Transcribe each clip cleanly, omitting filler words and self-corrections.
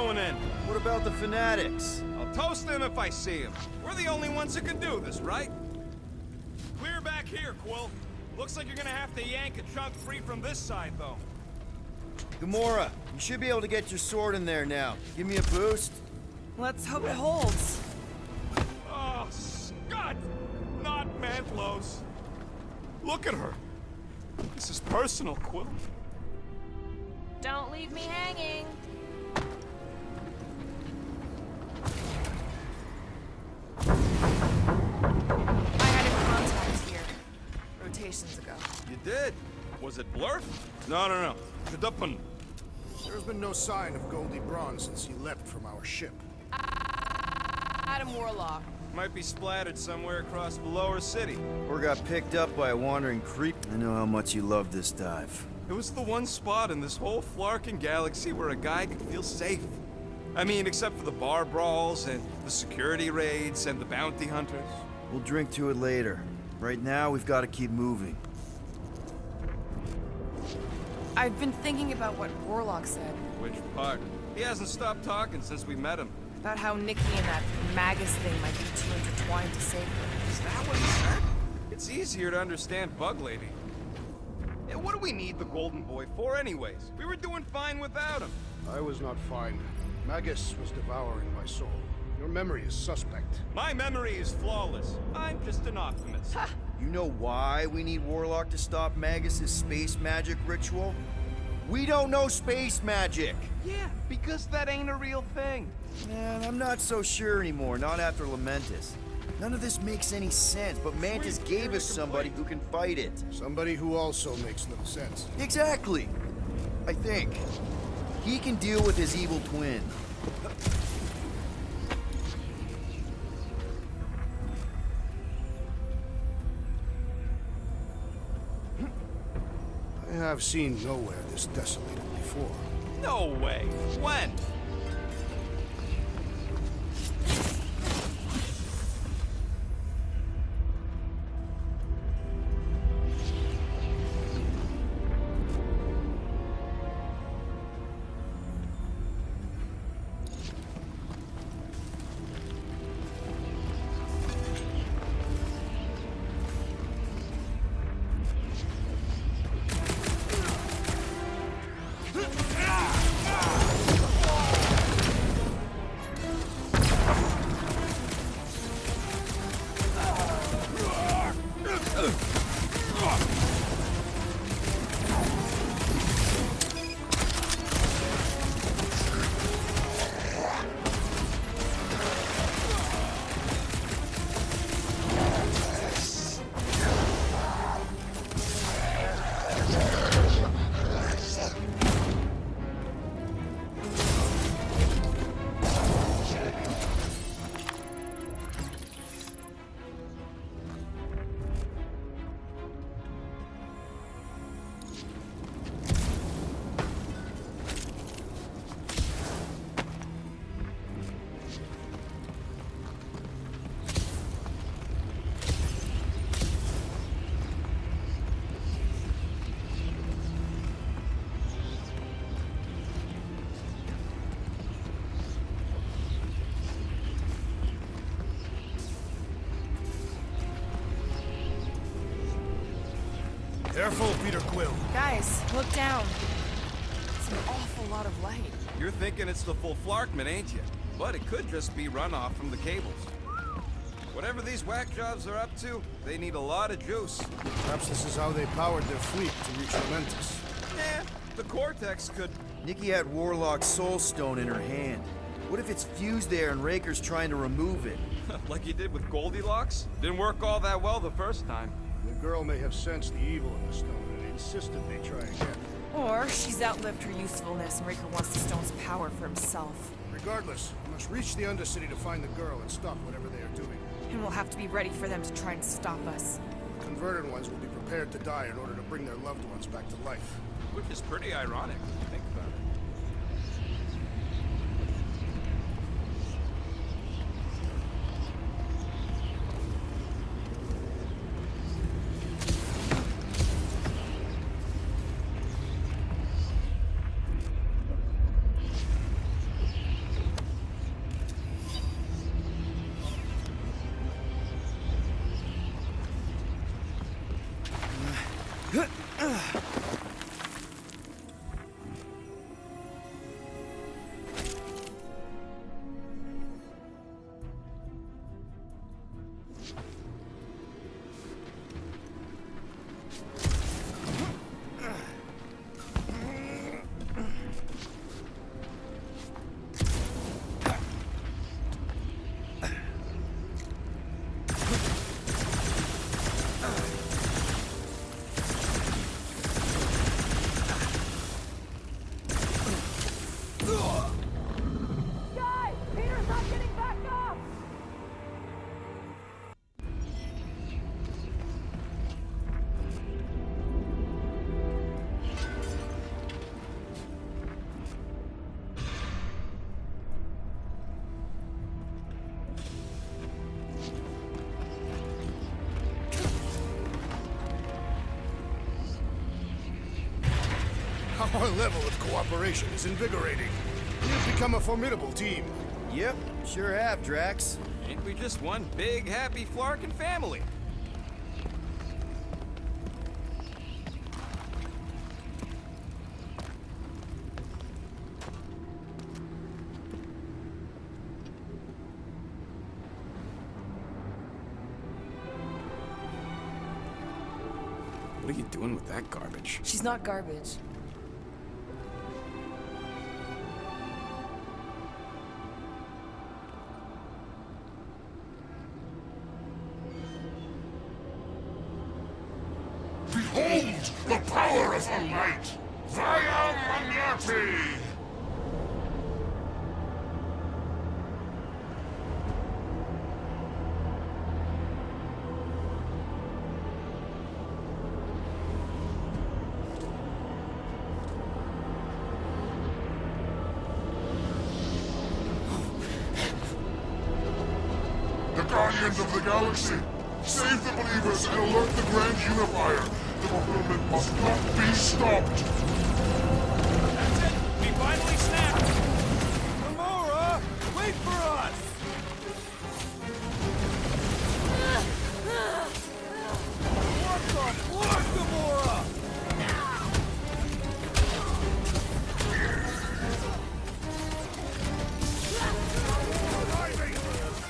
going in. What about the fanatics? I'll toast them if I see them. We're the only ones who can do this, right? Clear back here, Quill. Looks like you're gonna have to yank a chunk free from this side, though. Gamora, you should be able to get your sword in there now. Give me a boost. Let's hope it holds. Oh, Scott! Not Mantlos. Look at her. This is personal, Quill. Don't leave me hanging. I had a contact here. Rotations ago. You did? Was it Blurf? No. Shadupun. There's been no sign of Goldie Braun since he left from our ship. Adam Warlock. Might be splattered somewhere across the lower city. Or got picked up by a wandering creep. I know how much you love this dive. It was the one spot in this whole Flarkin galaxy where a guy could feel safe. I mean, except for the bar brawls and the security raids and the bounty hunters. We'll drink to it later. Right now, we've got to keep moving. I've been thinking about what Warlock said. Which part? He hasn't stopped talking since we met him. About how Nikki and that Magus thing might be too intertwined to save her. Is that what he said? It's easier to understand Bug Lady. Yeah, what do we need the Golden Boy for anyways? We were doing fine without him. I was not fine. Magus was devouring my soul. Your memory is suspect. My memory is flawless. I'm just an optimist. You know why we need Warlock to stop Magus' space magic ritual? We don't know space magic! Yeah, because that ain't a real thing. Man, I'm not so sure anymore, not after Lamentus. None of this makes any sense, but Mantis gave us somebody who can fight it. Somebody who also makes little sense. Exactly! I think. He can deal with his evil twin. I have seen nowhere this desolated before. No way. When? Careful, Peter Quill. Guys, look down. It's an awful lot of light. You're thinking it's the full Flarkman, ain't you? But it could just be runoff from the cables. Whatever these whack jobs are up to, they need a lot of juice. Perhaps this is how they powered their fleet to reach Lamentus. Eh, the Cortex could... Nikki had Warlock's soul stone in her hand. What if it's fused there and Raker's trying to remove it? like he did with Goldilocks? Didn't work all that well the first time. The girl may have sensed the evil in the stone and insisted they try again. Or she's outlived her usefulness and Raker wants the stone's power for himself. Regardless, we must reach the Undercity to find the girl and stop whatever they are doing. And we'll have to be ready for them to try and stop us. The converted ones will be prepared to die in order to bring their loved ones back to life. Which is pretty ironic, if you think about it. Guys, Peter's not getting back up! Our level of cooperation is invigorating. We've become a formidable team. Yep, sure have, Drax. Ain't we just one big, happy Flarkin family? What are you doing with that garbage? She's not garbage. Behold the power of the light! Vaya Magnati! The Guardians of the Galaxy! Save the believers and alert the Grand Unifier! The fulfillment must not be stopped! That's it! We finally snapped! Gamora, wait for us! What the fuck, Gamora?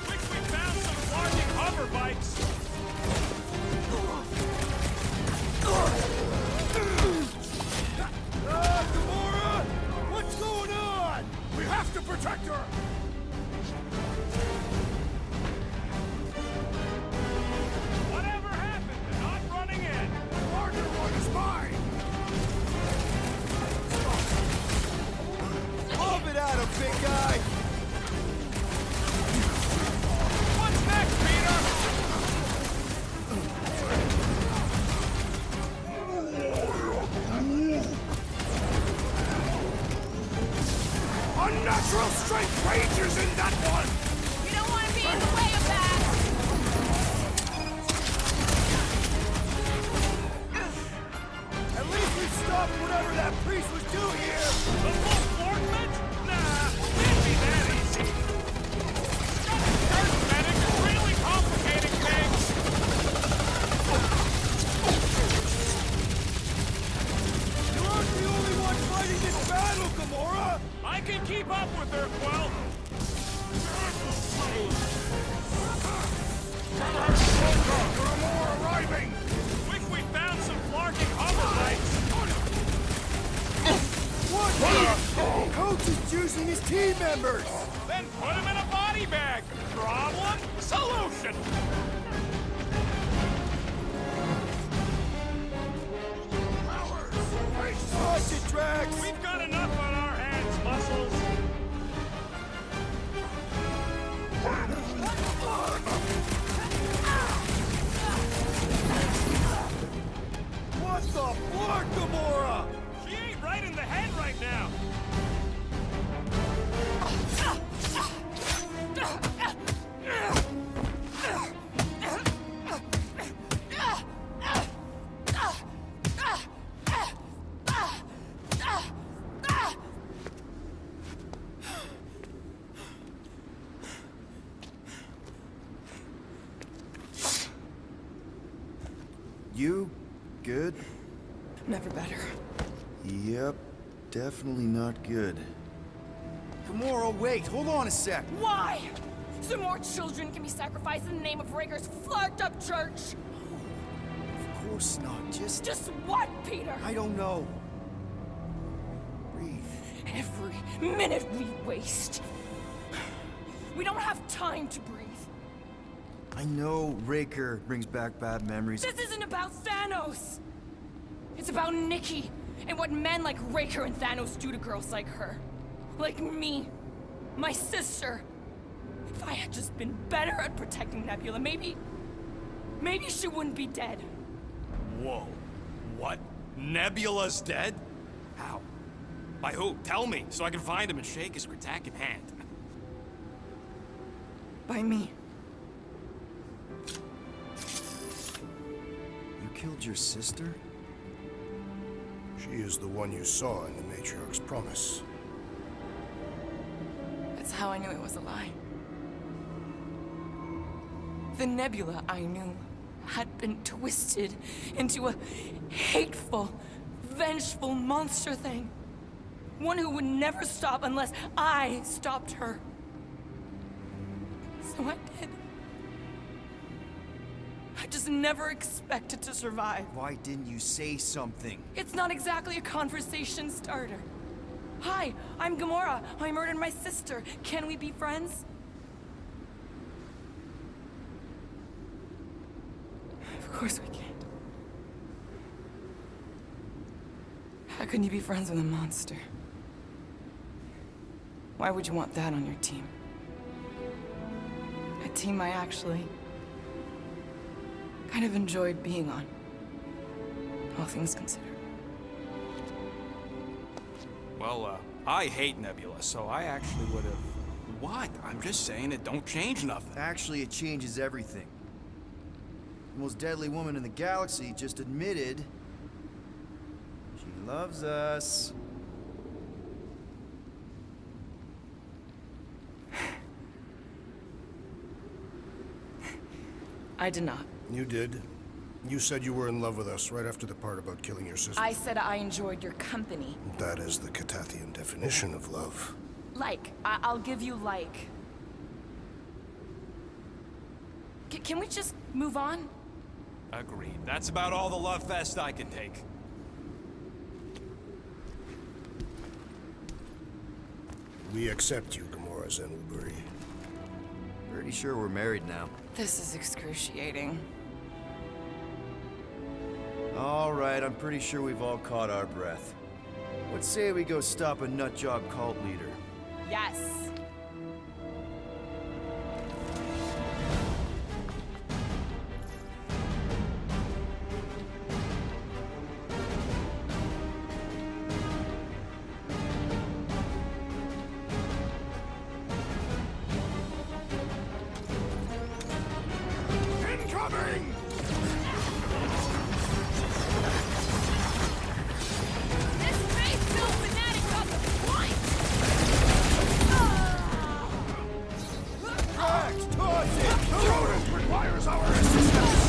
Quick, we found some flarking hover bikes! Gamora! What's going on? We have to protect her! Whatever happened to not running in? The larger one is mine! Lob it at him, big guy! What's next, Peter? Unnatural strength rages in that one! You don't want to be in the way of that! At least we stopped whatever that priest was doing here! The full Flarkment? Nah, can't be that easy. Arithmetic is really complicating things. You aren't the only one fighting this battle, Gamora! I can keep up with her, Quill. There are more arriving! Quick, we found some flarking hover bikes. What? Coach is juicing his team members! Then put him in a body bag. Problem? Solution. Watch it, Drax! We've got enough on our hands, Muscles. What the fuck, Gamora? She ain't right in the head right now. You good? Never better. Yep, definitely not good. Gamora, wait, hold on a sec. Why? So more children can be sacrificed in the name of Raker's flarked up church? Of course not, Just what, Peter? I don't know. Breathe. Every minute we waste. We don't have time to breathe. I know Raker brings back bad memories. This isn't about Thanos. It's about Nikki and what men like Raker and Thanos do to girls like her. Like me. My sister. If I had just been better at protecting Nebula, maybe she wouldn't be dead. Whoa. What? Nebula's dead? How? By who? Tell me, so I can find him and shake his Kratakan hand. By me. You killed your sister? She is the one you saw in the Matriarch's promise. That's how I knew it was a lie. The Nebula I knew had been twisted into a hateful, vengeful monster thing. One who would never stop unless I stopped her. So I did. I just never expected to survive. Why didn't you say something? It's not exactly a conversation starter. Hi, I'm Gamora. I murdered my sister. Can we be friends? Of course we can't. How can you be friends with a monster? Why would you want that on your team? A team I actually kind of enjoyed being on, all things considered. Well, I hate Nebula, so I actually would have... What? I'm just saying it don't change nothing. Actually, it changes everything. The most deadly woman in the galaxy just admitted she loves us. I did not. You did. You said you were in love with us right after the part about killing your sister. I said I enjoyed your company. That is the Catathian definition of love. Like. I'll give you like. Can we just move on? Agreed. That's about all the love fest I can take. We accept you, Gamora Zenuburi. Pretty sure we're married now. This is excruciating. All right, I'm pretty sure we've all caught our breath. What say we go stop a nutjob cult leader? Yes. Incoming! This faith-filled fanatic got the point! Drax, toss it! Rodent requires our assistance!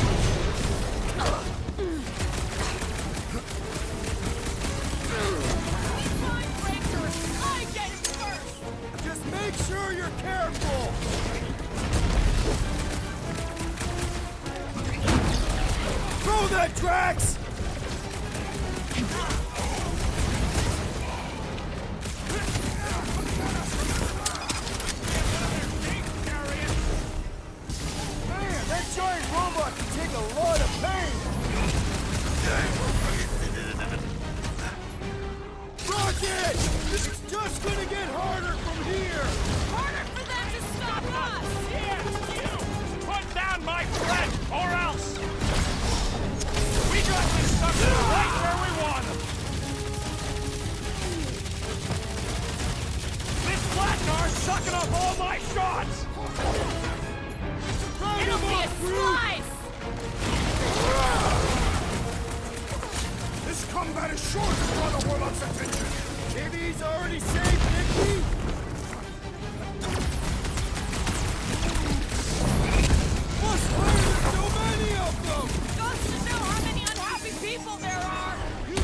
Fine, Raker! I get him first! Just make sure you're careful! Throw that, Drax! Man, that giant robot can take a lot of pain! Rocket! This is just gonna get harder from here! Harder for them to stop us! Yeah, you! Put down my friend, or else! We got this sucker right where we want him! This Blackguard's sucking up all my shots! It'll be a slice! This combat is sure to draw the Warlock's attention! Maybe he's already saved Nikki? What's why there's so many of them? Goes to know how many unhappy people there are! You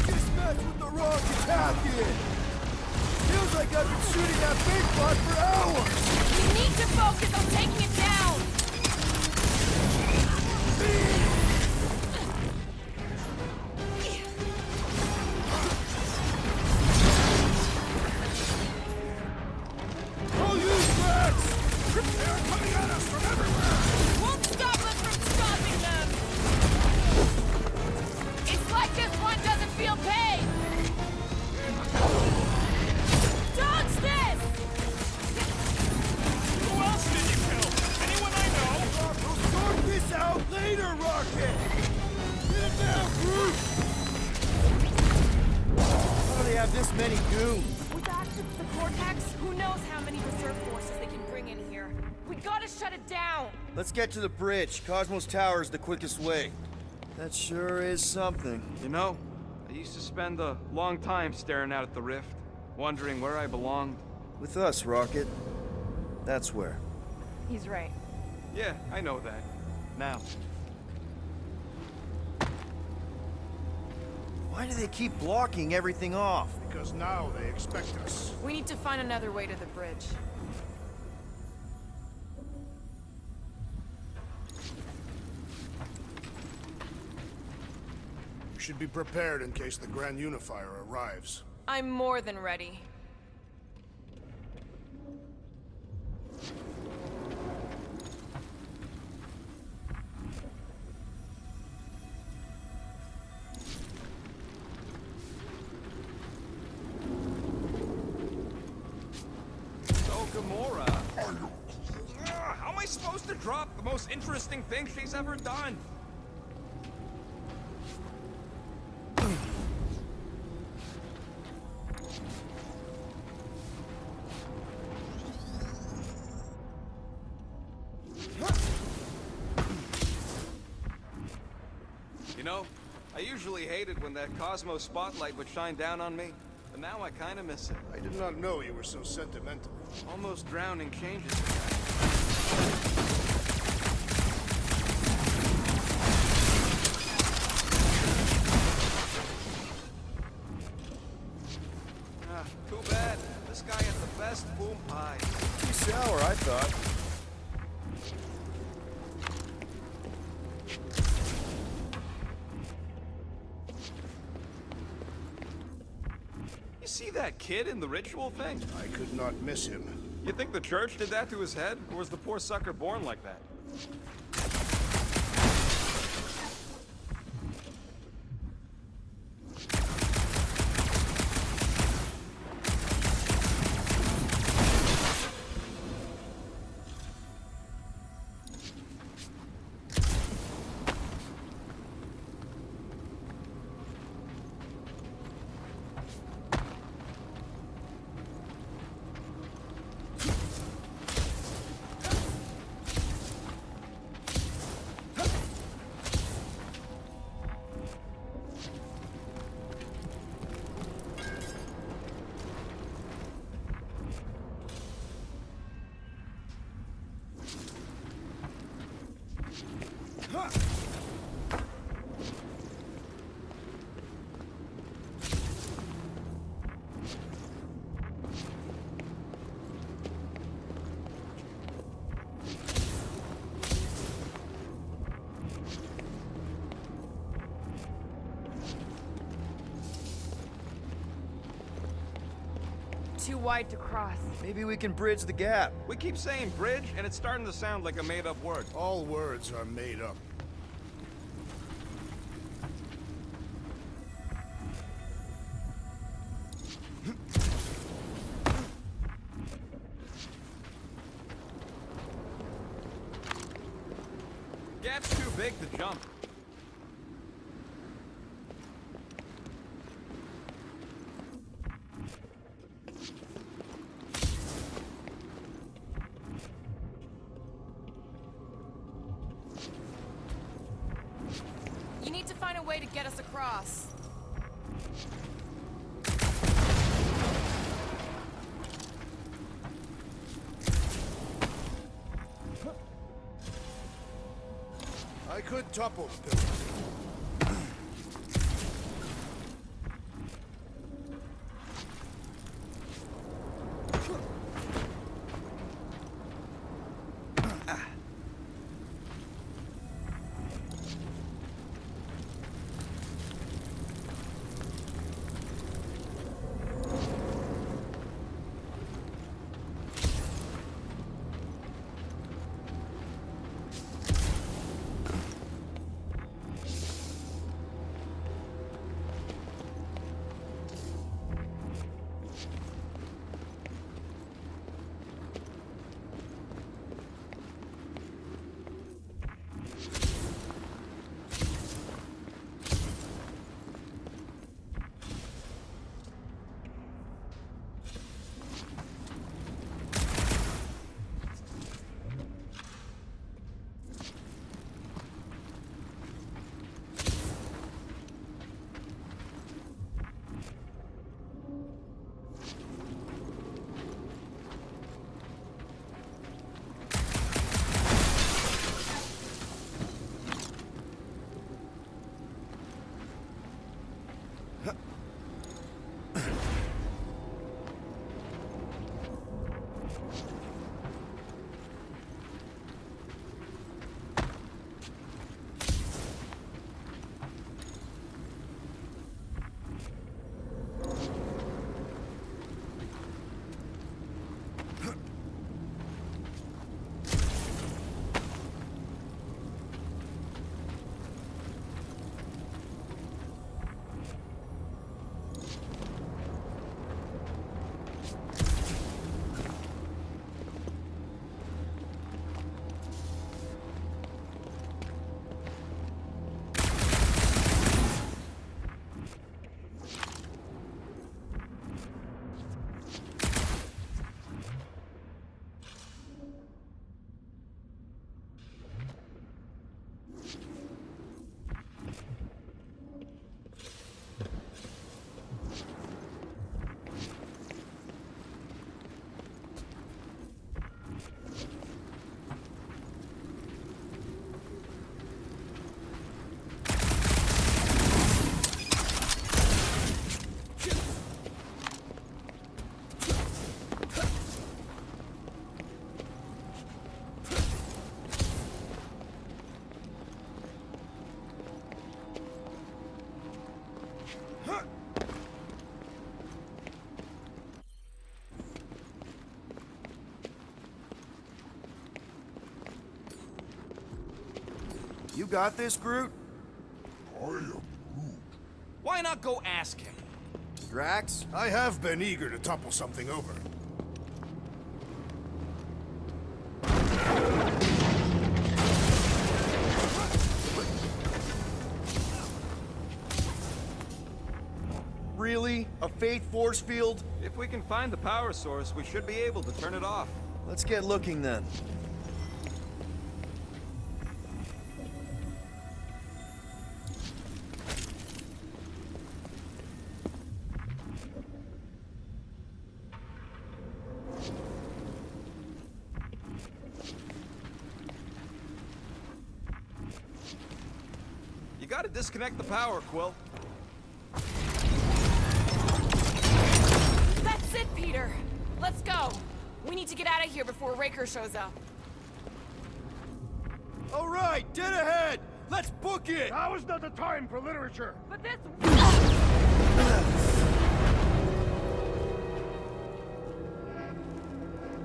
this many goons? With access to the Cortex, who knows how many reserve forces they can bring in here. We gotta shut it down! Let's get to the bridge. Cosmos Tower is the quickest way. That sure is something. You know, I used to spend a long time staring out at the rift, wondering where I belonged. With us, Rocket. That's where. He's right. Yeah, I know that. Now. Why do they keep blocking everything off? Because now they expect us. We need to find another way to the bridge. We should be prepared in case the Grand Unifier arrives. I'm more than ready. So, Gamora. How am I supposed to drop the most interesting thing she's ever done? You know, I usually hated when that Cosmos spotlight would shine down on me, but now I kind of miss it. I did not know you were so sentimental. Almost drowning changes. Too bad. This guy had the best boom pie. Too sour, I thought. You see that kid in the ritual thing? I could not miss him. You think the church did that to his head? Or was the poor sucker born like that? Too wide to cross. Maybe we can bridge the gap. We keep saying bridge, and it's starting to sound like a made-up word. All words are made up. Gap's too big to jump. You need to find a way to get us across. I could topple the pillar. You got this, Groot? I am Groot. Why not go ask him? Drax? I have been eager to topple something over. Really? A Fate force field? If we can find the power source, we should be able to turn it off. Let's get looking then. You gotta disconnect the power, Quill. That's it, Peter. Let's go. We need to get out of here before Raker shows up. All right, dead ahead! Let's book it! Now is not the time for literature! But this...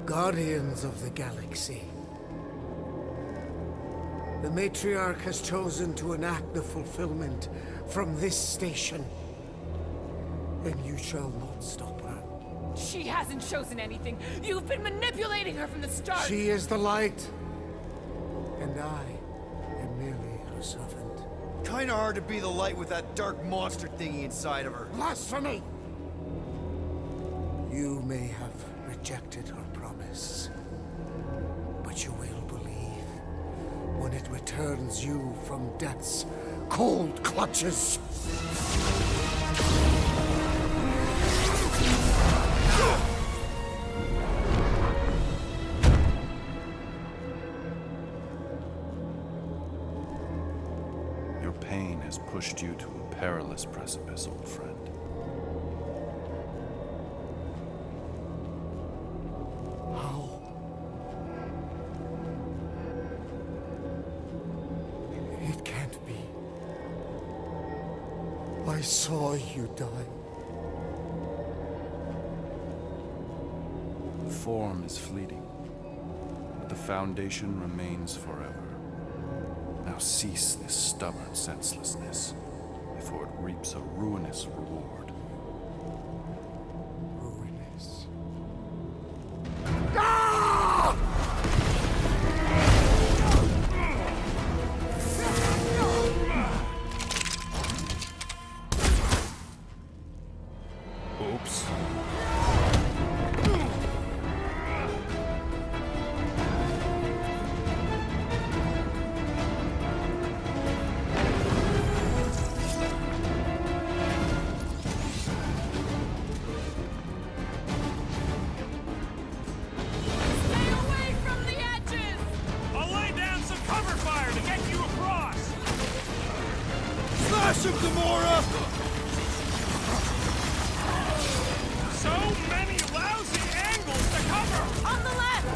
Guardians of the Galaxy. The Matriarch has chosen to enact the fulfillment from this station. And you shall not stop her. She hasn't chosen anything. You've been manipulating her from the start. She is the light. And I am merely her servant. Kinda hard to be the light with that dark monster thingy inside of her. Blasphemy! You may have rejected her promise, but you will believe when it returns you from death's cold clutches. Your pain has pushed you to a perilous precipice, old friend. How? It can't be. I saw you die. Form is fleeting, but the foundation remains forever. Now cease this stubborn senselessness, before it reaps a ruinous reward. Ruinous. Oops. Stay away from the edges! I'll lay down some cover fire to get you across! Smash him, Gamora! So many lousy angles to cover! On the left!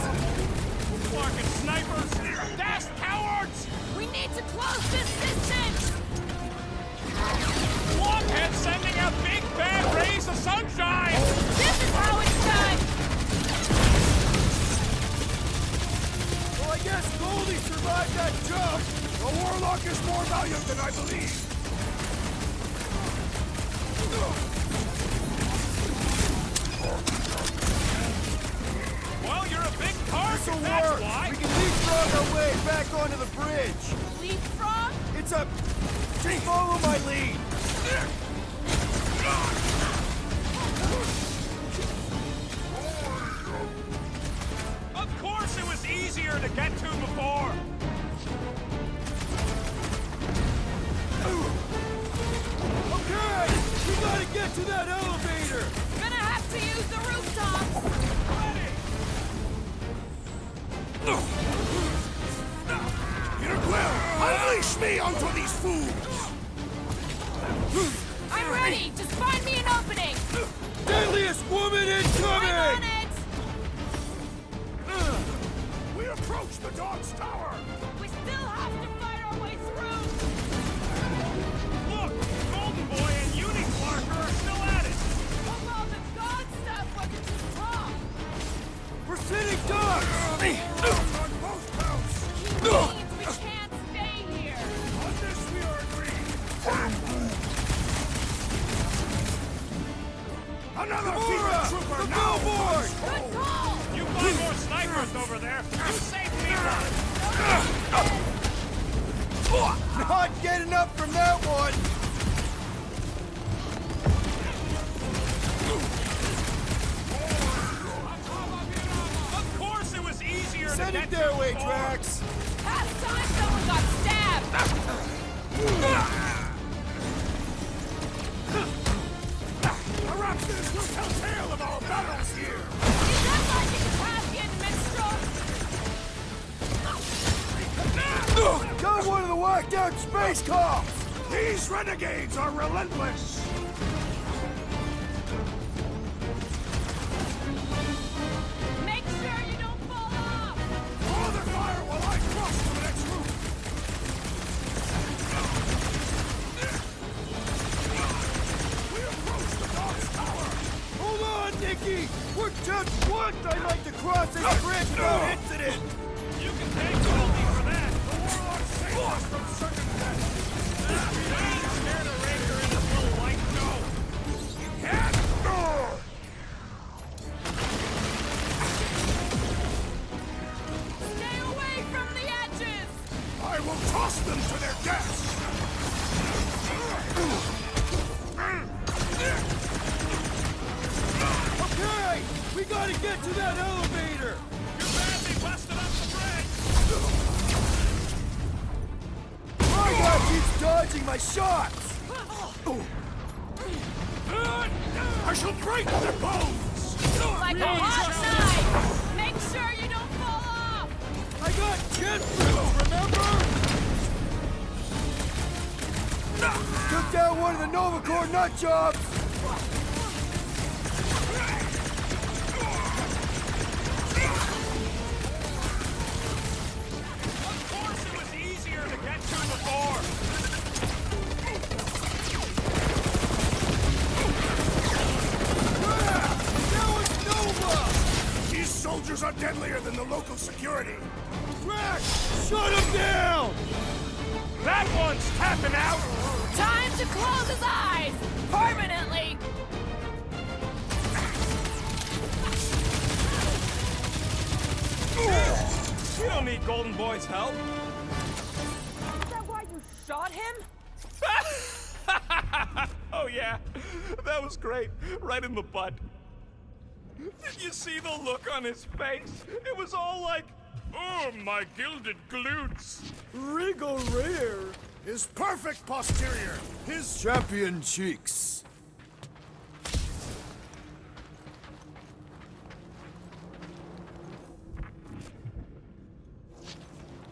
Fucking snipers! Dash cowards! We need to close this distance! Blockhead sending out big bad rays of sunshine! This is how it's done! Well, I guess Goldie survived that jump! The Warlock is more valiant than I believe! Well, you're a big target, that's why! We can leapfrog our way back onto the bridge! Leapfrog? It's a... Just follow my lead! Of course it was easier to get to before! Okay! We gotta get to that elevator! Gonna have to use the rooftop! Peter Quill, unleash me onto these fools! I'm ready! Just find me an opening! Deadliest woman I'm incoming! on it! We approach the Dog's Tower! We still have to fight our way through! Look! Golden Boy and Unicorn are still at it! Although the god stuff wasn't too strong! We're sitting ducks! On both counts! He means we can't stay here! On this we are agreed! Another female trooper now! Billboard! Good call! You find more snipers over there! You saved me one! Not getting up from that one! Of course it was easier to Send get it their to way, before. Drax! Past time someone got stabbed! Perhaps this will tell tale of our battles here! Is that like a Caspian minstrel? Got one of the whacked out space cops! These renegades are relentless! Make sure you don't fall off! Draw their fire while I cross to the next room! We approach the Dog's Tower! Hold on, Nikki! We're just once I'd like to cross this bridge without incident! You can take Goldie for that! The Warlock saved us from certain death! We ain't scared of Ranger in his little white nose! You can't! Stay away from the edges! I will toss them to their deaths! Okay! We gotta get to that elevator! You badly busted up the bridge! My guy keeps dodging my shots! I shall break their bones! Like a hot knife! Make sure you don't fall off! I got jet proof, remember? Took down one of the Novacore nut jobs! Of course it was easier to get to before! Now it's Nova! These soldiers are deadlier than the local security! Rex! Shut him down! That one's tapping out! Time to close his eyes! Permanently! We don't need Golden Boy's help! Is that why you shot him? Oh yeah, that was great. Right in the butt. Did you see the look on his face? It was all like, oh, my gilded glutes. Regal rear! His perfect posterior. His Champion cheeks.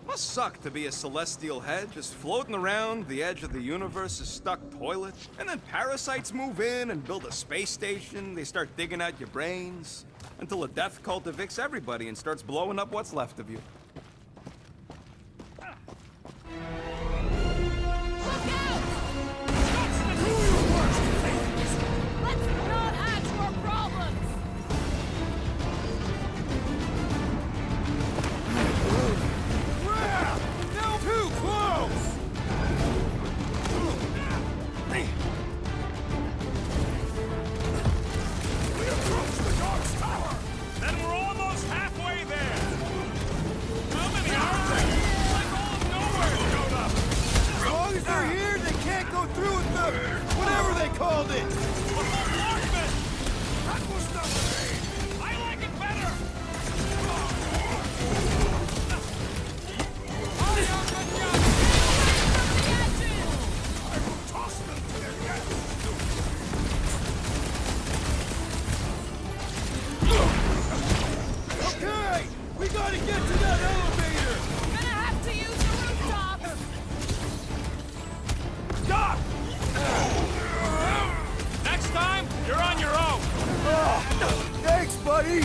must suck to be a celestial head, just floating around the edge of the universe's stuck toilet? And then parasites move in and build a space station, they start digging out your brains, until a death cult evicts everybody and starts blowing up what's left of you. Let's not add to our problems! No, too close! We approach the Dark's Tower! Then we're almost halfway there! How many are there? Like all of nowhere showed up! As long as they're here, they can't go through with the... whatever they called it! The bombardment! That was not the name! I like it better! I will toss them to their death! Okay! We gotta get to that elevator! Gonna have to use the rooftop! Stop! Next time, you're on your own! Thanks, buddy!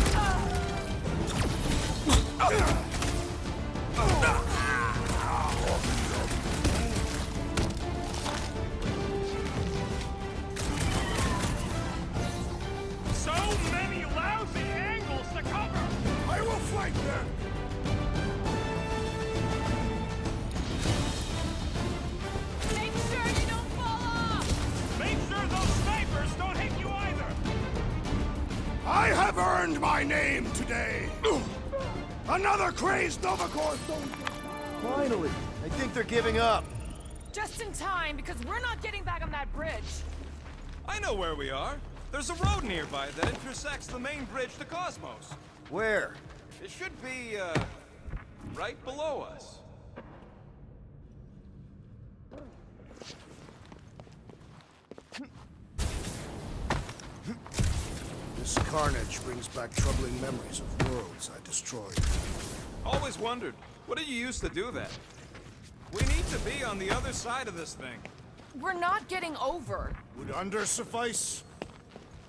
So many lousy angles to cover! I will flank them! Make sure you don't fall off! Make sure those snipers don't hit you either! I have earned my name today! Another crazed Novikor don't... Finally! I think they're giving up. Just in time, because we're not getting back on that bridge. I know where we are. There's a road nearby that intersects the main bridge to Cosmos. Where? It should be, right below us. This carnage brings back troubling memories of worlds I destroyed. Always wondered, what did you use to do that? We need to be on the other side of this thing. We're not getting over. Would under suffice?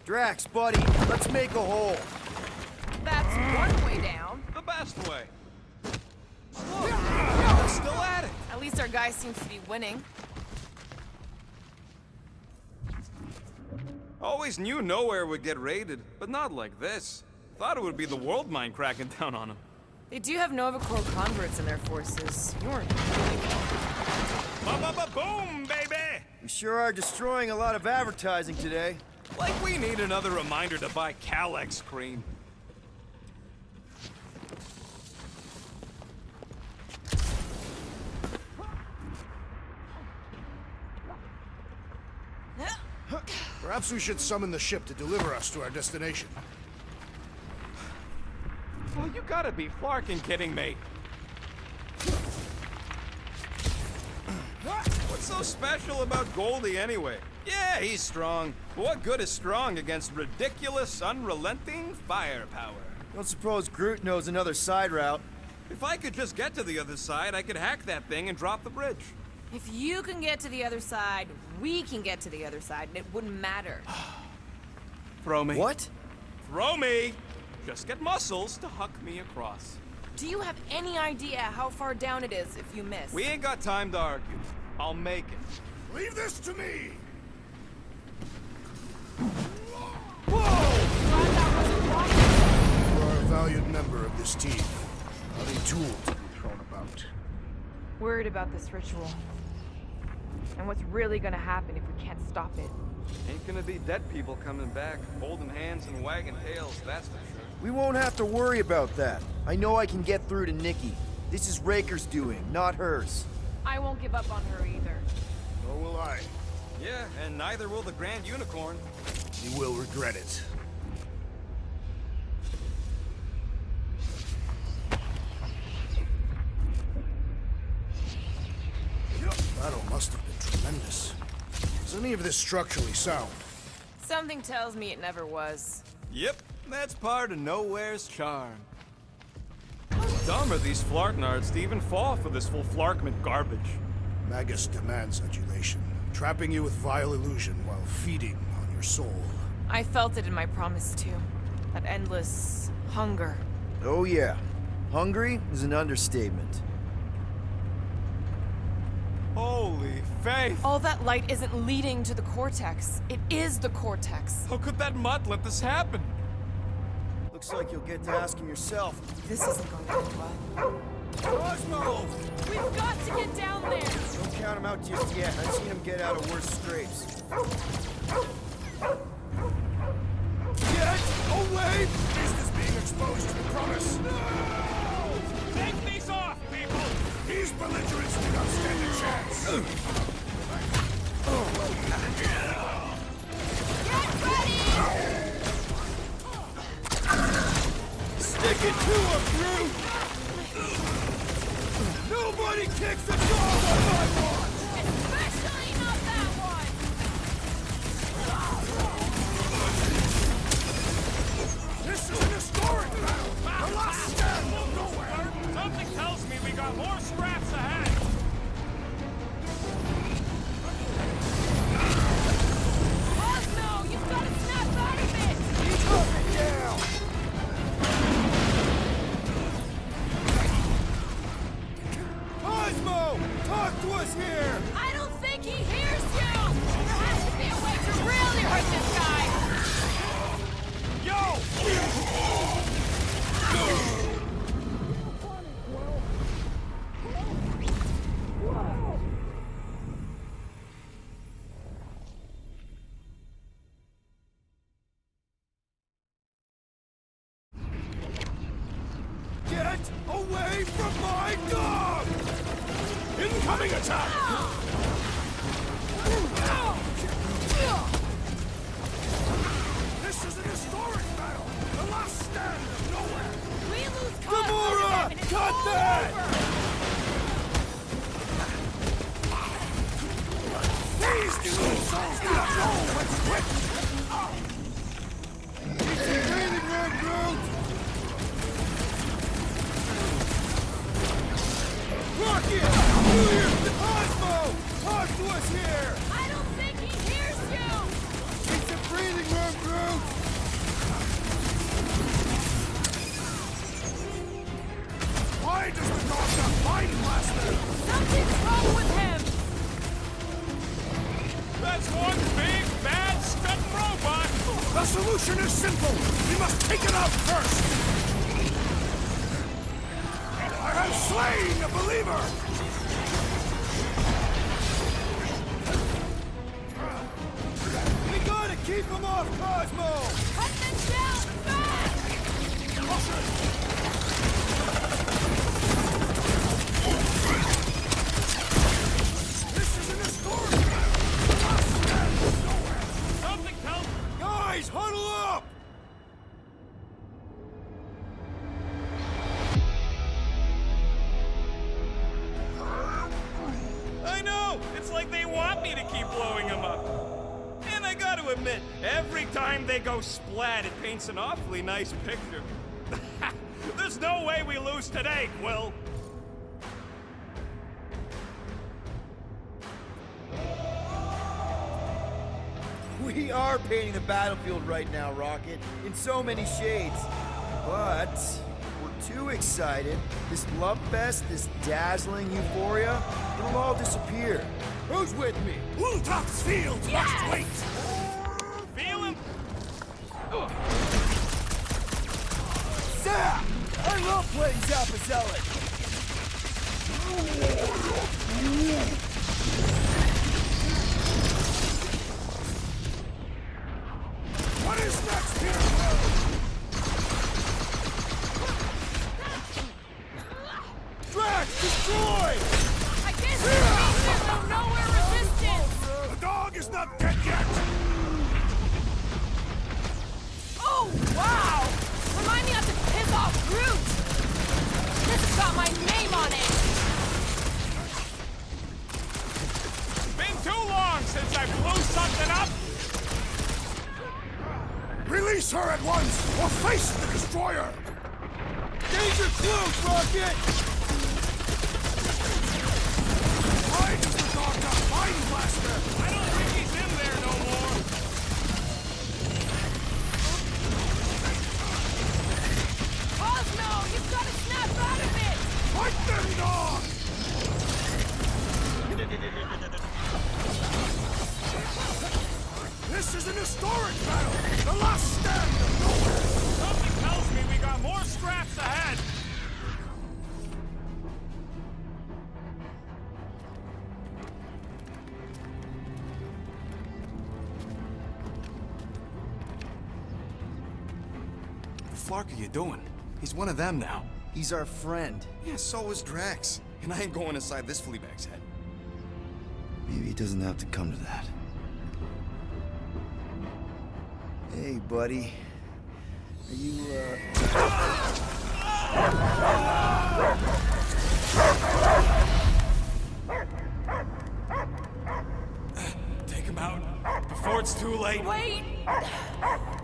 Drax, buddy, let's make a hole. That's one way down. The best way. Look, we're still at it. At least our guy seems to be winning. Always knew nowhere would get raided, but not like this. Thought it would be the world mine cracking down on them. They do have Novikor converts in their forces. You weren't Ba-ba-ba-boom, baby! We sure are destroying a lot of advertising today. Like we need another reminder to buy Calyx cream. Perhaps we should summon the ship to deliver us to our destination. Well, you gotta be flarkin' kidding me. What's so special about Goldie anyway? Yeah, he's strong. But what good is strong against ridiculous, unrelenting firepower? Don't suppose Groot knows another side route. If I could just get to the other side, I could hack that thing and drop the bridge. If you can get to the other side, we can get to the other side, and it wouldn't matter. Throw me. What? Throw me! Just get muscles to huck me across. Do you have any idea how far down it is if you miss? We ain't got time to argue. I'll make it. Leave this to me! Glad that wasn't wrong. You are a valued member of this team. Not a tool to be thrown about. Worried about this ritual. And what's really gonna happen if we can't stop it? Ain't gonna be dead people coming back, holding hands and wagging tails, that's for sure. We won't have to worry about that. I know I can get through to Nikki. This is Raker's doing, not hers. I won't give up on her either. Nor will I. Yeah, and neither will the Grand Unicorn. You will regret it. Battle must have been tremendous. Is any of this structurally sound? Something tells me it never was. Yep, that's part of Nowhere's charm. dumb are these Flarknards to even fall for this full Flarkment garbage? Magus demands adulation, trapping you with vile illusion while feeding on your soul. I felt it in my promise too. That endless hunger. Oh yeah. Hungry is an understatement. Holy faith! All that light isn't leading to the Cortex. It is the Cortex. How could that mutt let this happen? Looks like you'll get to ask him yourself. This isn't going to end well. Cosmo! We've got to get down there! Don't count him out just yet. I've seen him get out of worse scrapes. Get away! Business being exposed to the promise. No! Take these off, people! These belligerents do not stand a chance. Get ready! Stick it to him, Groot! Nobody kicks the dog on my watch! Especially not that one! This is an historic battle! The last stand will nowhere! Something tells me we got more scraps ahead! Cosmo, you've got to snap out of it! Drop it down! Cosmo! Talk to us here! I don't think he hears you! There has to be a way to really hurt this guy! Yo! Get away from my dog! Incoming attack! This is an historic battle! The last stand of nowhere! We lose Cosmo Gamora! and it's Cut all that! over! These demon souls do not know when to quit! Breathing room, Groot! Rocket! Cosmo! Talk to us here! I don't think he hears you! It's a breathing room, Groot! Why does the dog not mind Blaster? Something's wrong with him! That's one big, bad, stunt robot! The solution is simple! We must take it out first! I have slain a believer! We gotta keep him off, Cosmo! Cut them down fast! This is an historic battle! The last stand of nowhere! Something tells me... Guys, huddle up! I know! It's like they want me to keep blowing them up. And I gotta admit, every time they go splat, it paints an awfully nice picture. There's no way we lose today, Quill! We are painting the battlefield right now, Rocket, in so many shades. But we're too excited. This love fest, this dazzling euphoria, it'll all disappear. Who's with me? Ultop's field must wait! Feeling... Zap! I love playing Zappa Zealot! What is next here? Drax, destroy! I guess this means there's no nowhere resistance! The dog is not dead yet! Oh, wow! Remind me not to piss off Groot! This has got my name on it! Been too long since I blew something up! Release her at once, or face the destroyer! Danger close, Rocket! Why does the dog got Mind Blaster? I don't think he's in there no more. Cosmo, you've got to snap out of it! Fight them dogs! This is an historic battle! The last stand of nowhere! Something tells me we got more scraps ahead! What the flark are you doing? He's one of them now. He's our friend. Yeah, so is Drax. And I ain't going inside this fleabag's head. Maybe it doesn't have to come to that. Hey, buddy. Are you, Take him out before it's too late. Wait!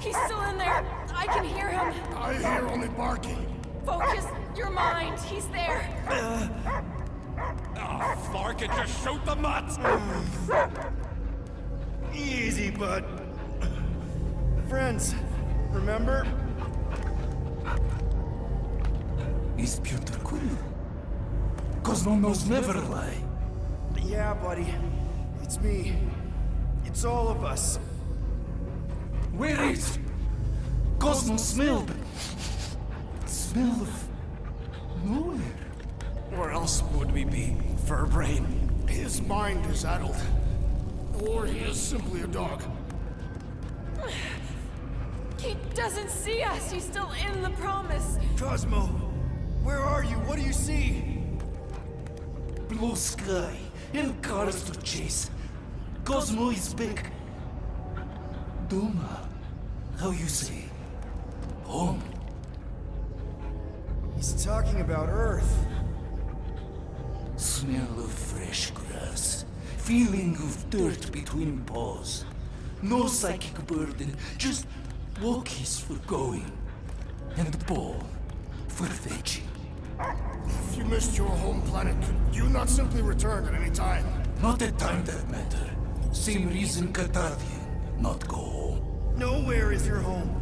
He's still in there. I can hear him. I hear only barking. Focus your mind. He's there. Oh, Flark, and just shoot the mutts! Easy, bud. Friends, remember? Is Peter Quill? Cosmo knows never lie. Yeah, buddy. It's me. It's all of us. Where is Cosmo smelled? Smell of nowhere. Where else would we be, Furbrain? His mind is addled. Or he is simply a dog. He doesn't see us. He's still in the promise. Cosmo, where are you? What do you see? Blue sky and cars to chase. Cosmo is back. Doma, how you say? Home. He's talking about Earth. Smell of fresh grass. Feeling of dirt between paws. No psychic burden, just walkies for going. And the ball for fetching. If you missed your home planet, could you not simply return at any time? Not a time that matter. Same reason Catardian not go home. Nowhere is your home.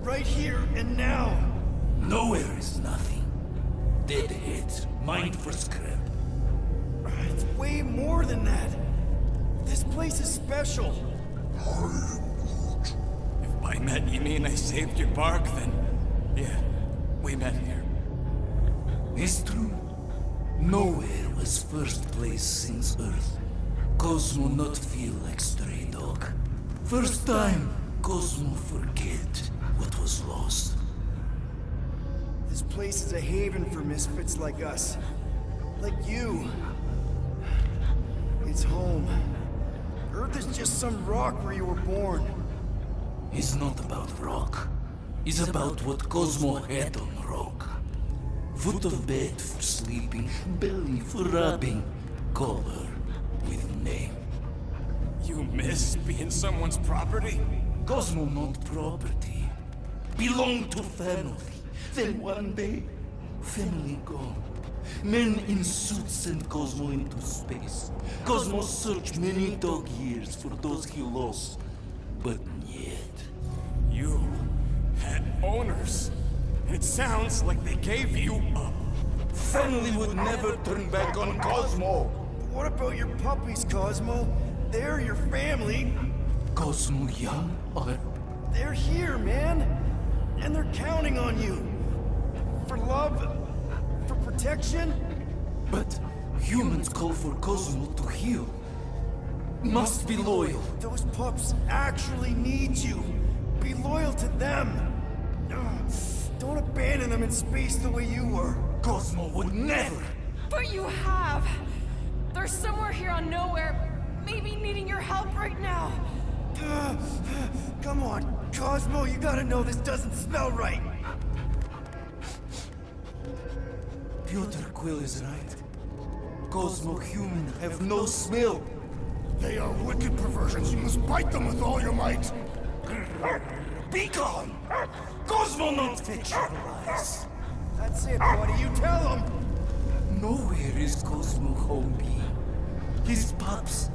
Right here and now. Nowhere is nothing. Dead heads, mind for scrap. It's way more than that. This place is special. If by met you mean I saved your bark, then yeah, we met here. It's true. Nowhere was first place since Earth. Cosmo not feel like stray dog. First time, Cosmo forget what was lost. This place is a haven for misfits like us. Like you. It's home. Earth is just some rock where you were born. It's not about rock. It's about what Cosmo had on rock. Foot of bed for sleeping, belly for rubbing, color with name. You miss being someone's property? Cosmo not property. Belong to family. Then one day, family gone. Men in suits send Cosmo into space. Cosmo searched many dog years for those he lost. But yet... You had owners. It sounds like they gave you up. Family would never turn back on Cosmo. What about your puppies, Cosmo? They're your family. Cosmo young or... They're here, man. And they're counting on you. For love, for protection. But humans call for Cosmo to heal. Must be loyal. Those pups actually need you. Be loyal to them. Don't abandon them in space the way you were. Cosmo would never. But you have. They're somewhere here on Nowhere, maybe needing your help right now. Come on, Cosmo, you gotta know this doesn't smell right. Peter Quill is right. Cosmo human have no smell. They are wicked perversions. You must bite them with all your might. Be gone! Cosmo not fetch your lies. That's it, buddy. You tell him. Nowhere is Cosmo homie. His pups,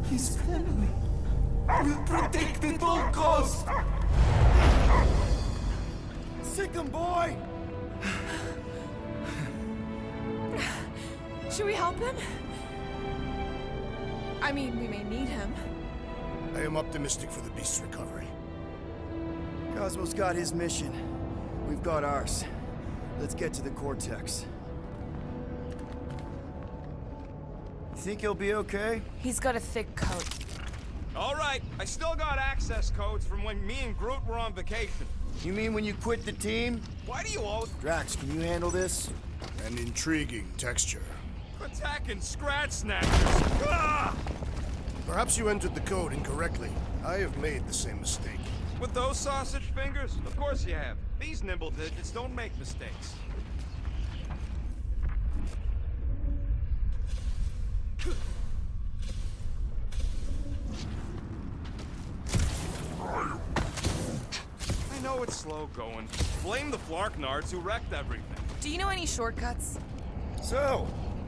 his family. We'll protect at all costs. Sick 'em, boy. Should we help him? I mean, we may need him. I am optimistic for the beast's recovery. Cosmo's got his mission. We've got ours. Let's get to the Cortex. You think he'll be okay? He's got a thick coat. All right, I still got access codes from when me and Groot were on vacation. You mean when you quit the team? Why do you always Drax, can you handle this? An intriguing texture. attacking Scratch Snatchers? Ah! Perhaps you entered the code incorrectly. I have made the same mistake. With those sausage fingers? Of course you have. These nimble digits don't make mistakes. I know it's slow going. Blame the Flarknards who wrecked everything. Do you know any shortcuts? So,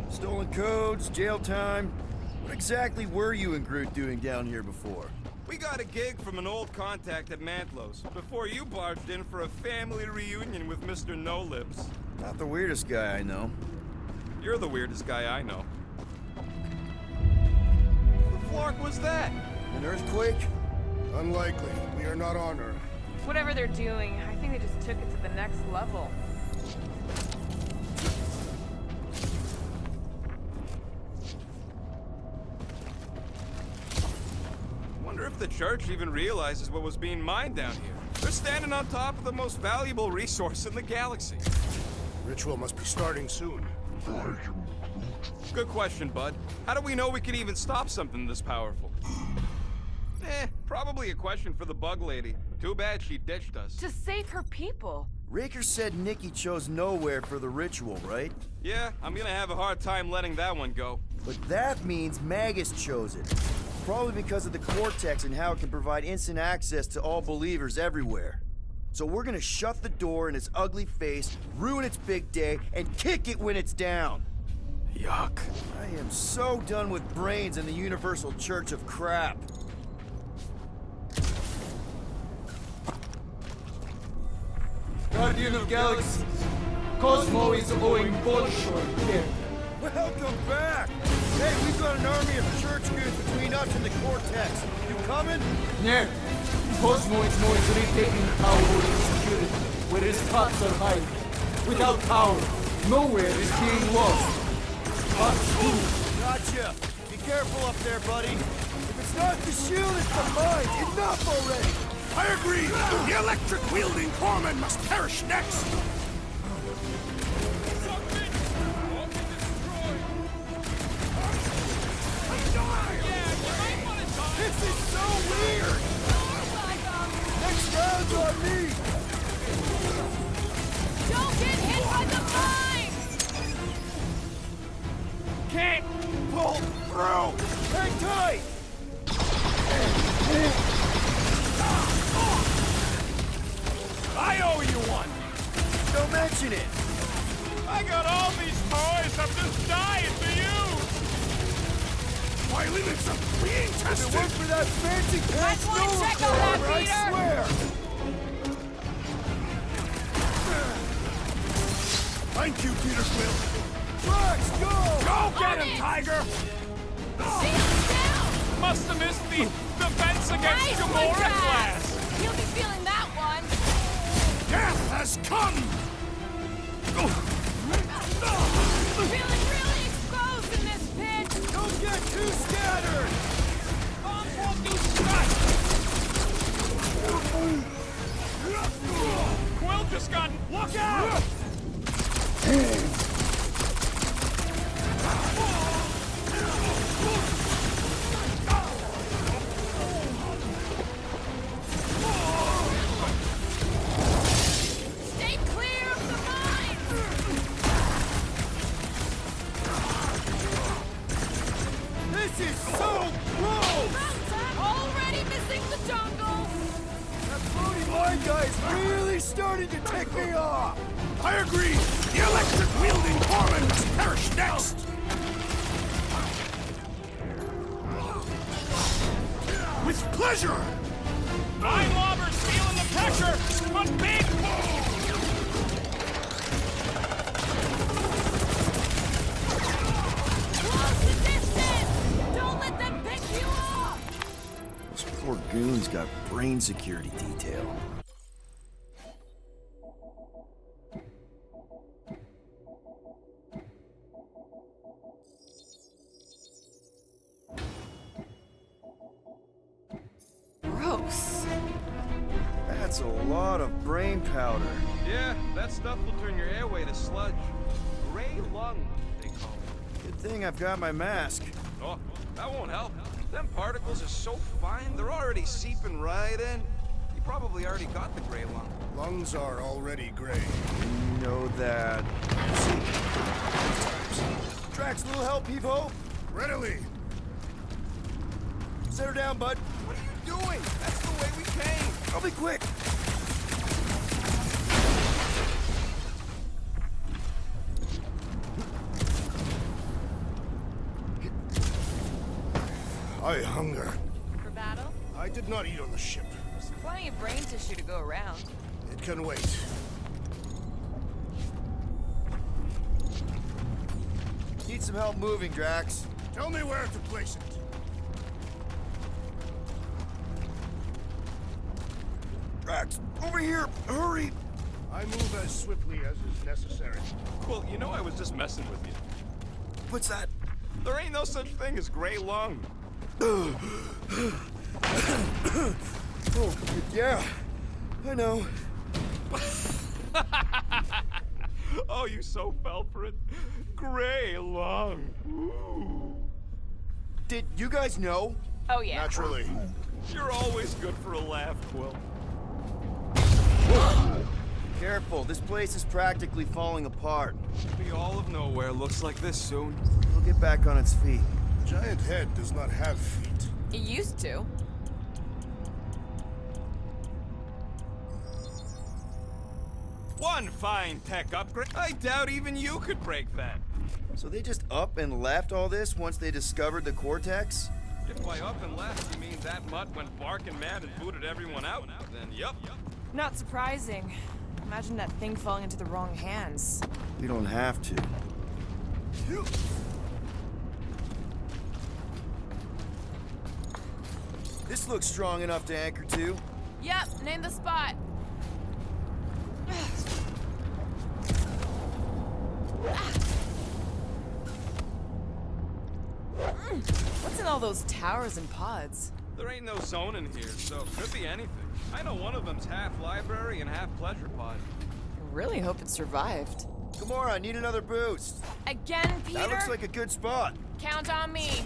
stolen codes, jail time. What exactly were you and Groot doing down here before? We got a gig from an old contact at Mantlo's before you barged in for a family reunion with Mr. No-Libs. Not the weirdest guy I know. You're the weirdest guy I know. What Flark was that? An earthquake? Unlikely. We are not on Earth. Whatever they're doing, I think they just took it to the next level. Wonder if the church even realizes what was being mined down here. They're standing on top of the most valuable resource in the galaxy. Ritual must be starting soon. Good question, bud. How do we know we can even stop something this powerful? Probably a question for the bug lady. Too bad she ditched us. To save her people. Raker said Nikki chose nowhere for the ritual, right? Yeah, I'm gonna have a hard time letting that one go. But that means Magus chose it. Probably because of the Cortex and how it can provide instant access to all believers everywhere. So we're gonna shut the door in its ugly face, ruin its big day, and kick it when it's down. Yuck. I am so done with brains and the Universal Church of crap. Guardian of Galaxies, Cosmo is owing Bolshoi here. Welcome back! Hey, we've got an army of church goons between us and the Cortex. You coming? Yeah, Cosmo is now retaking power and security, where his cops are hiding. Without power, nowhere is being lost. Gotcha! Be careful up there, buddy. If it's not the shield, it's the mine! Enough already! I agree! The electric-wielding corpsman must perish next! This is so weird! Next round's on me! Don't get hit by the mine! Can't pull through! Hang tight! I owe you one! Don't mention it! I got all these toys I'm just dying to use! My limits are being If it tested! weren't for that fancy pants Might wanna check out that, I Peter. swear! Thank you, Peter Quill! Drax, go! Go get On him, it. Tiger! Shield down! Must have missed the defense against Nice one, Gamora Drax! class! He'll be feeling that one. Death has come! Feeling really exposed in this pit. Don't get too scattered! Bomb won't do stuff! Quill just got... Look out! Stay clear of the mine. This is so gross! Already missing the jungle. That floating line guy is really starting to tick me off! I agree! The electric-wielding foreman must perish next! With pleasure! Mine lobbers feeling the pressure, but big! Close the distance! Don't let them pick you off! Those poor goons got brain security detail. Gross. That's a lot of brain powder. Yeah, that stuff will turn your airway to sludge. Gray lung, they call it. Good thing I've got my mask. Oh, that won't help. Them particles are so fine, they're already seeping right in. You probably already got the gray lung. Lungs are already gray. You know that. Drax, little help, Heave-Ho? Readily! Set her down, bud. What are you doing? That's the way we came. I'll be quick. I hunger. For battle? I did not eat on the ship. There's plenty of brain tissue to go around. It can wait. Need some help moving, Drax. Tell me where to place it. Drax, over here! Hurry! I move as swiftly as is necessary. Well, you know I was just messing with you. What's that? There ain't no such thing as gray lung. Oh, yeah. I know. Oh, you so fell for it. Gray lung. Ooh. Did you guys know? Oh yeah. Naturally. You're always good for a laugh, Quill. Careful, this place is practically falling apart. The all of nowhere looks like this soon. It'll get back on its feet. Giant head does not have feet. It used to. One fine tech upgrade. I doubt even you could break that. So they just up and left all this once they discovered the Cortex? If by up and left you mean that mutt went barking mad and booted everyone out, then yup. Not surprising. Imagine that thing falling into the wrong hands. We don't have to. This looks strong enough to anchor to. Yep, name the spot. What's in all those towers and pods? There ain't no zone in here, so it could be anything. I know one of them's half library and half pleasure pod. I really hope it survived. Gamora, I need another boost. Again, Peter? That looks like a good spot. Count on me.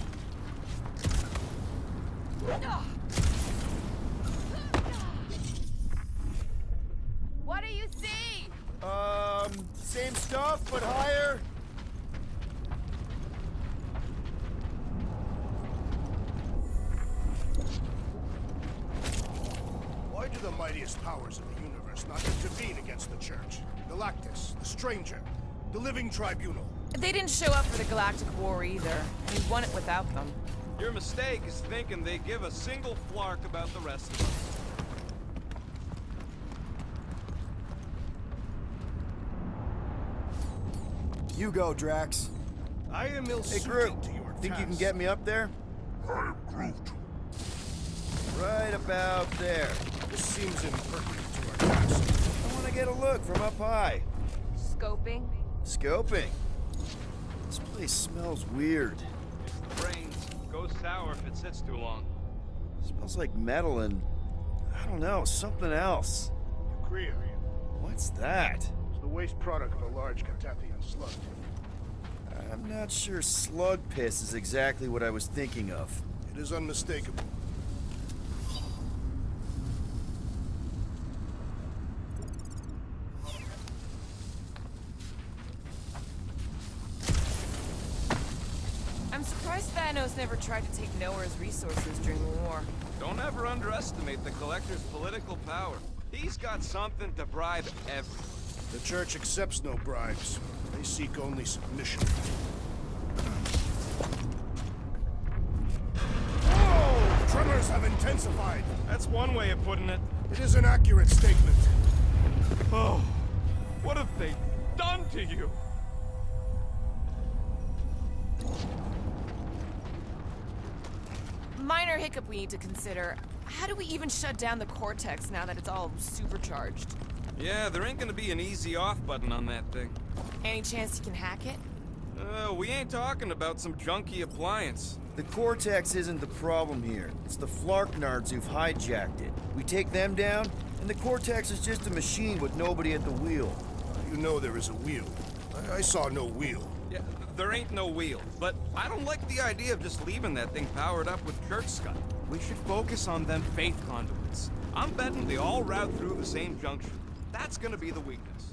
What do you see? Same stuff, but higher. Why do the mightiest powers of the universe not intervene against the Church? Galactus, the Stranger, the Living Tribunal. They didn't show up for the Galactic War either, and we won it without them. Your mistake is thinking they give a single flark about the rest of us. You go, Drax. I am Hey, ill-suited Groot. to your Think you can task. get me up there? I am Groot. Right about there. This seems impertinent to our task. I want to get a look from up high. Scoping? Scoping. This place smells weird. It's the brains. Goes sour if it sits too long. Smells like metal and, I don't know, something else. Kriya. What's that? It's the waste product of a large Catathian slug. I'm not sure slug piss is exactly what I was thinking of. It is unmistakable. I'm surprised that Thanos never tried to take Nowhere's resources during the war. Don't ever underestimate the Collector's political power. He's got something to bribe everyone. The Church accepts no bribes. They seek only submission. Whoa! Tremors have intensified. That's one way of putting it. It is an accurate statement. Oh, what have they done to you? Minor hiccup we need to consider. How do we even shut down the Cortex now that it's all supercharged? Yeah, there ain't gonna be an easy off button on that thing. Any chance you can hack it? We ain't talking about some junky appliance. The Cortex isn't the problem here. It's the Flarknards who've hijacked it. We take them down, and the Cortex is just a machine with nobody at the wheel. You know there is a wheel. I saw no wheel. Yeah, there ain't no wheel. But I don't like the idea of just leaving that thing powered up with church scum. We should focus on them faith conduits. I'm betting they all route through the same junction. That's gonna be the weakness.